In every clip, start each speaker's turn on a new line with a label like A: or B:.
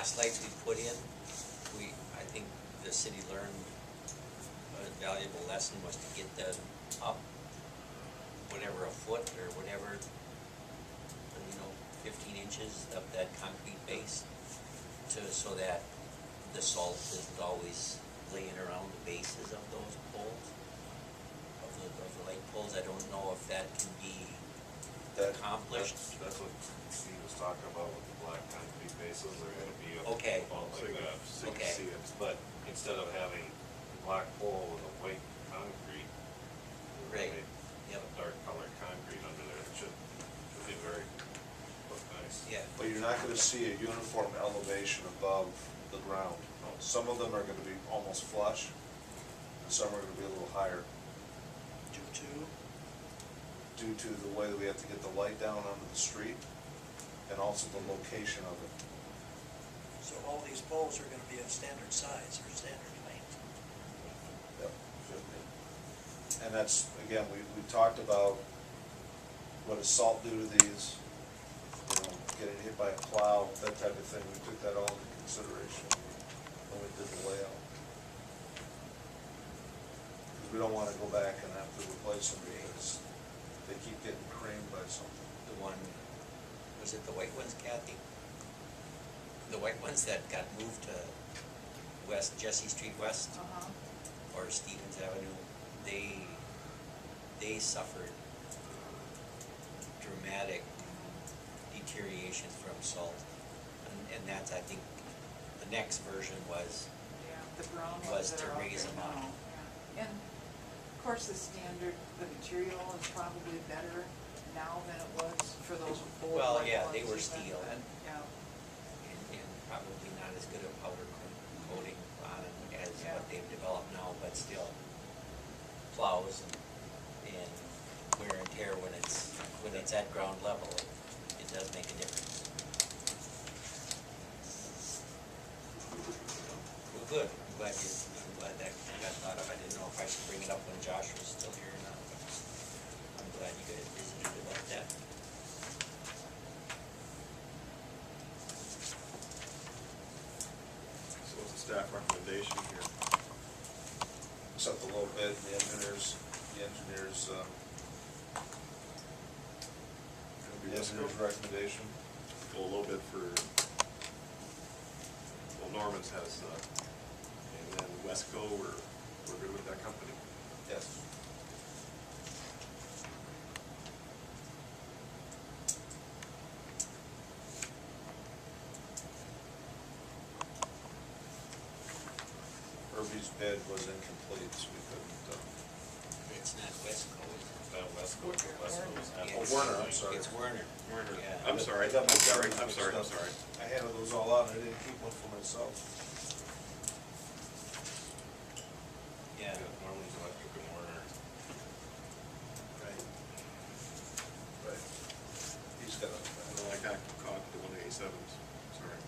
A: gas lights we put in, I think the city learned a valuable lesson was to get them up, whatever, a foot or whatever, 15 inches of that concrete base, so that the salt isn't always laying around the bases of those poles, of the light poles. I don't know if that can be accomplished.
B: That's what he was talking about with the black concrete bases. They're going to be up
A: Okay.
B: above like that, so you
A: Okay.
B: can see it. But instead of having a black pole with a white concrete,
A: Right.
B: Yep. A dark colored concrete under there, it should be very look nice.
A: Yeah.
C: But you're not gonna see a uniform elevation above the ground. Some of them are gonna be almost flush, and some are gonna be a little higher, due to the way that we have to get the light down onto the street, and also the location of it.
D: So all these poles are gonna be of standard size or standard height.
C: Yep. And that's, again, we talked about what does salt do to these, getting hit by a plow, that type of thing. We took that all into consideration when we did the layout. Because we don't want to go back and have to replace them because they keep getting creamed by something.
A: The one, was it the white ones, Kathy? The white ones that got moved to West, Jesse Street West, or Stevens Avenue, they suffered dramatic deterioration from salt. And that's, I think, the next version was,
E: The brown
A: was
E: ones that
A: to
E: are out
A: raise
E: there
A: them up.
E: now, yeah. And of course, the standard, the material is probably better now than it was for those old
A: Well,
E: white
A: yeah,
E: ones
A: they were
E: even,
A: steel
E: but,
A: and-
E: yeah,
A: and probably not as good a powder coating on them as
E: Yeah.
A: what they've developed now, but still, plows and wear and tear when it's at ground level, it does make a difference. Well, good, I'm glad that got thought of. I didn't know if I should bring it up when Josh was still here or not, but I'm glad you guys visited about that.
B: So what's the staff recommendation here?
C: Except a little bit, the engineers, recommendation.
B: Go a little bit for, well, Norman's has, and then Wesco, we're good with that company.
C: Yes. Herbie's bid was incomplete, so we couldn't,
A: It's not Wesco, is it?
B: Wesco is.
C: Oh, Werner, I'm sorry.
A: It's Werner.
B: Werner.
A: Yeah.
B: I'm sorry,
C: I got my
B: I'm
C: mixed
B: sorry.
C: up. I handed those all out, and I didn't keep one for myself.
A: Yeah.
B: Norman's Electric and Werner.
C: Right. Right. He's got a,
B: No, I got caught the 187s, sorry.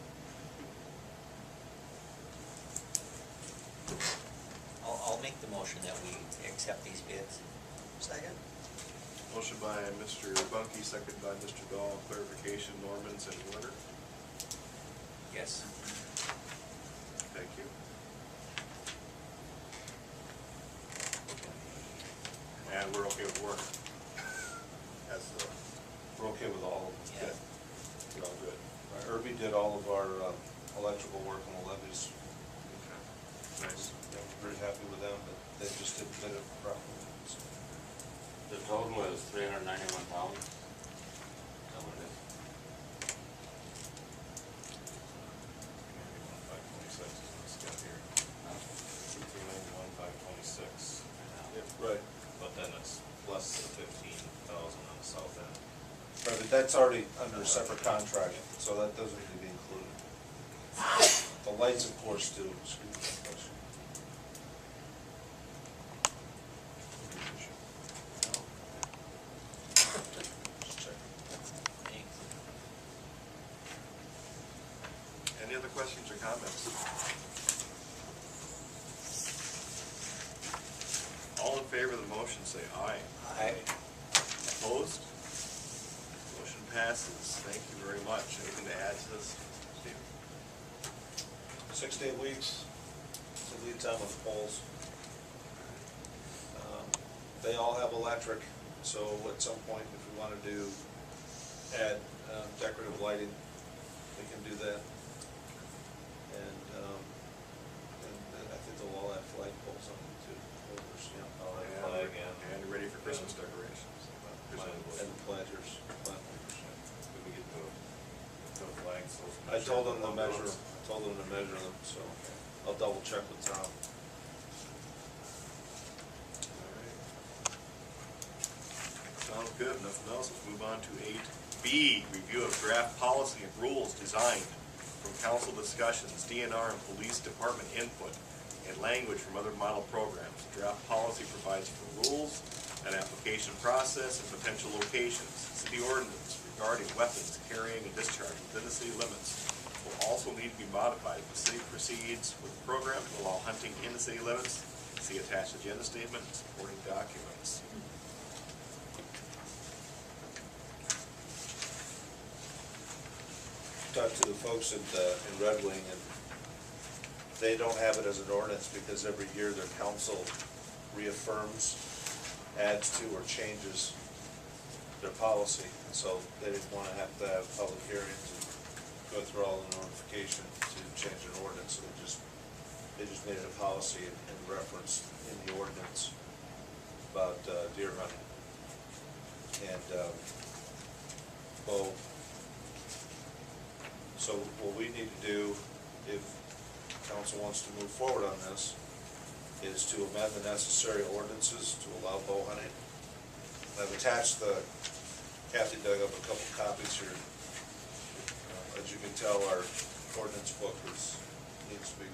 A: I'll make the motion that we accept these bids.
D: Second?
B: Motion by Mr. Bunky, second by Mr. Dahl, clarification, Norman's and Werner.
A: Yes.
B: Thank you. And we're okay with Werner. That's the,
C: we're okay with all of them.
A: Yeah.
B: we're all good.
C: Herbie did all of our electrical work on the levees.
B: Okay. Nice.
C: Yeah, we're very happy with them, but they just didn't bid it properly. So,
F: The total was 391,000. Is that what it is?
B: 526 is what's got here. 391,526.
C: Right.
B: But then it's plus the 15,000 on the south end.
C: Right, but that's already under a separate contract, so that doesn't need to be included. The lights, of course, do. Excuse me. Just check.
A: Thanks.
B: Any other questions or comments? All in favor of the motion, say aye.
A: Aye.
B: Opposed? Motion passes. Thank you very much. Anything to add to this, Steve?
C: 6 to 8 weeks, is the lead time on the poles. They all have electric, so at some point, if we wanna add decorative lighting, we can do that. And I think they'll all have flag poles on them too, holders,
B: And ready for Christmas decorations.
C: and planters, plant holders.
F: Did we get the flags?
C: I told them to measure them, so I'll double check with Tom.
B: Sounds good, nothing else, let's move on to 8B, review of draft policy and rules designed from council discussions, DNR and police department input, and language from other model programs. Draft policy provides for rules, an application process, and potential locations. City ordinance regarding weapons carrying and discharge within the city limits will also need to be modified if the city proceeds with the program to allow hunting in the city limits. See attached agenda statement and supporting documents.
C: Talked to the folks in Red Wing, and they don't have it as an ordinance because every year their council reaffirms, adds to, or changes their policy. And so they didn't want to have public hearings and go through all the notification to change an ordinance, so they just made it a policy and referenced in the ordinance about deer hunting. And so what we need to do, if council wants to move forward on this, is to amend the necessary ordinances to allow bow hunting. I've attached Kathy dug up a couple copies here. As you can tell, our ordinance book needs to be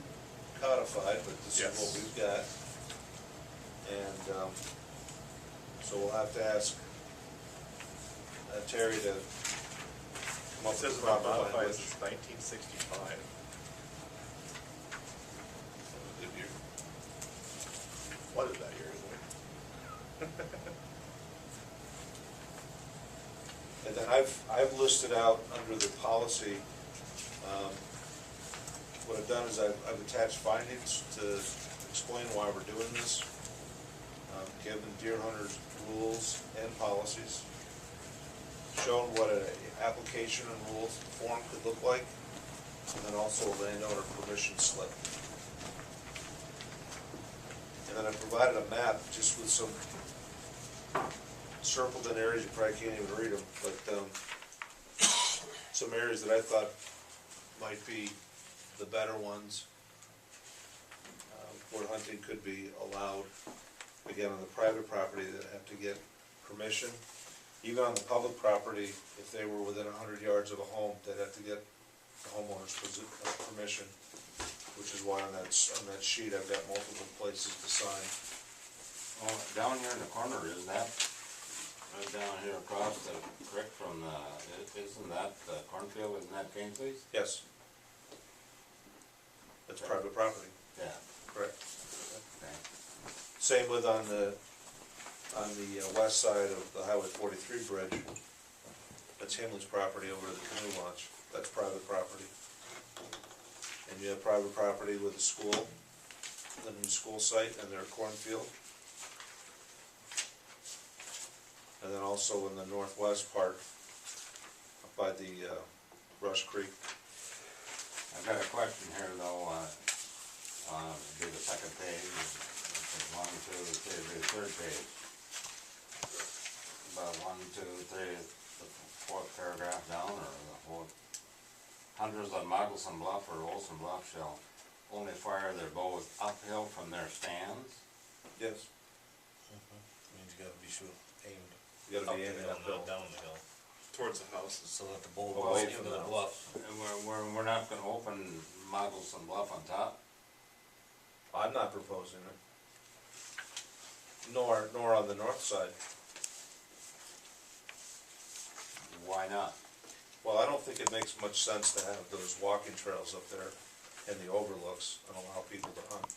C: codified, but this is what we've got. And so we'll have to ask Terry to come up
B: It says
C: with
B: about
C: proper
B: modified
C: language.
B: since 1965.
C: Good year.
B: What is that year, isn't it?
C: And then I've listed out under the policy, what I've done is I've attached findings to explain why we're doing this, given deer hunters' rules and policies, shown what an application and rules form could look like, and then also a landowner permission slip. And then I provided a map just with some circled in areas, you probably can't even read them, but some areas that I thought might be the better ones where hunting could be allowed. Again, on the private property, they'd have to get permission. Even on the public property, if they were within 100 yards of a home, they'd have to get the homeowner's permission, which is why on that sheet I've got multiple places to sign.
F: Oh, down here in the corner, is that, right down here across the creek from isn't that the cornfield, isn't that Kingsley's?
C: Yes. That's private property,
F: Yeah.
C: correct.
F: Okay.
C: Same with on the west side of the Highway 43 bridge. That's Himley's property over the canoe launch. That's private property. And you have private property with the school, the new school site and their cornfield. And then also in the northwest part, up by the Rush Creek.
F: I've got a question here though, do the second page, one, two, three, the third page. About 1, 2, 3, the fourth paragraph down, or the fourth. Hunters on Moccasin Bluff or Olson Bluff shall only fire their bows uphill from their stands.
C: Yes.
G: Means you gotta be aimed
C: You gotta be aiming
G: up
C: uphill.
G: down the hill,
B: Towards the houses.
G: so that the bull
C: Away
G: goes
C: from
G: into the
C: the
G: bluff.
F: And we're not gonna open Moccasin Bluff on top.
C: I'm not proposing it. Nor on the north side.
F: Why not?
C: Well, I don't think it makes much sense to have those walking trails up there and the overlooks and allow people to hunt.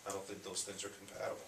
C: I don't think those things are compatible.